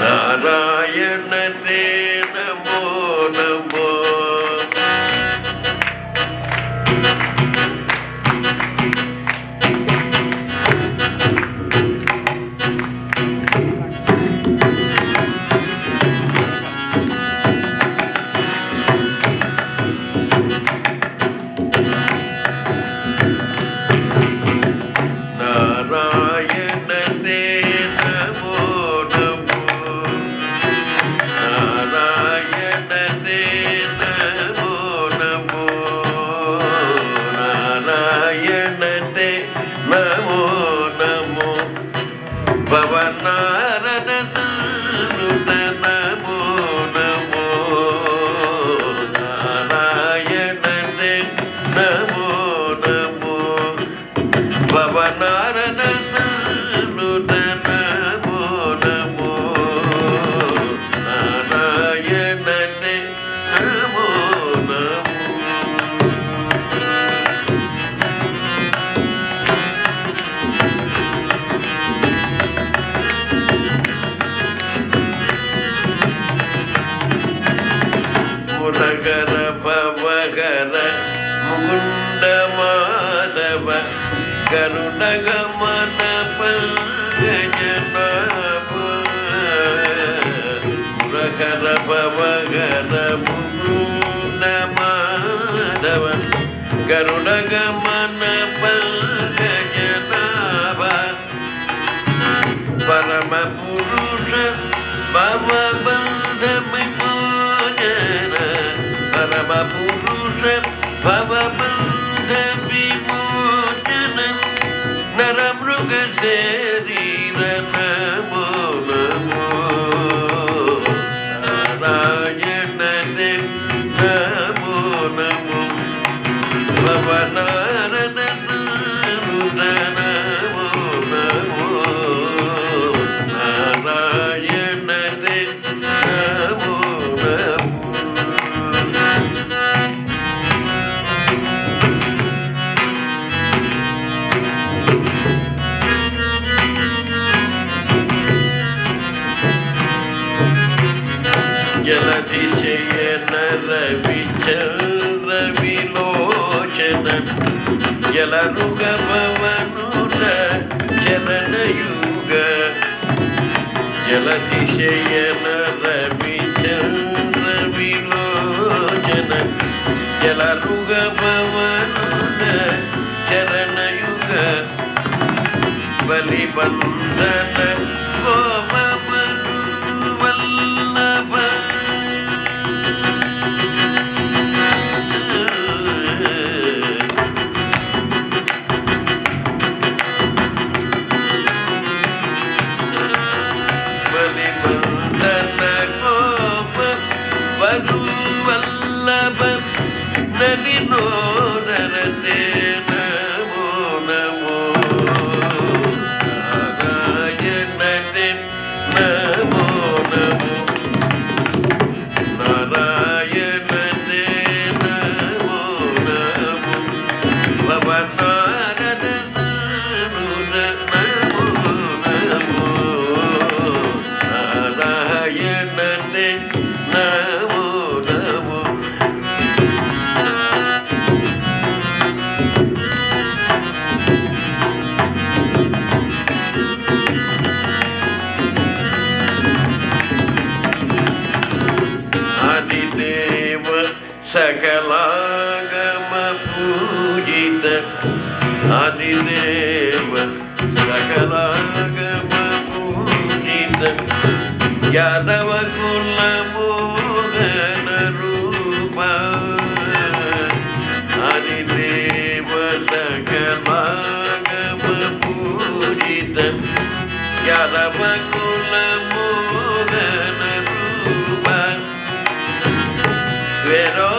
நாராயணனே நமோ நமோ. நாராயணனே நமோ நமோ. நாராயணனே நமோ நமோ. நாராயணனே நமோ நமோ. பவநாரண சுத நமோ நமோ. நாராயணனே நமோ நமோ. பவநாரண சுத நமோ நமோ. நாராயணனே நமோ நமோ. முரகர பவகர முகுண்ட மாதவ கருணகமன பங்கஜநாப. முரகர பவகர முகுண்ட மாதவ கருணகமன பங்கஜநாப. பரம புருஷ பவபந்த விமோசன. பரம புருஷ பவபந்த விமோசன. நரமிருக சரீர நமோ நமோ. நாராயணனே நமோ நமோ. பவநாரண சுத நமோ நமோ. நாராயணனே நமோ நமோ. జలతిశయన రవిచంద్ర విలోచన. జలరుగ పవనుట చరణయుగ. జలతిశయన రవిచంద్ర విలోచన. జలరుగ పవనుట చరణయుగ. బలిబంధన గోపమను వల్లభ. బలిబంధన గోప వధు వల్లభ. నలినో నరతే నమో నమో. నారాయణతే నమో నమో. నారాయణతే నమో నమో. భవనారద సుద నమో నమో. నారాయణతే నమో నమో. ఆదిదేవ సకలాగమ పూజిత. ఆదిదేవ సకలాగమ పూజిత. యాదవ కుల మోహన రూప. ఆదిదేవ సకలాగమ పూజిత. యాదవ కుల మోహన రూప. వేరో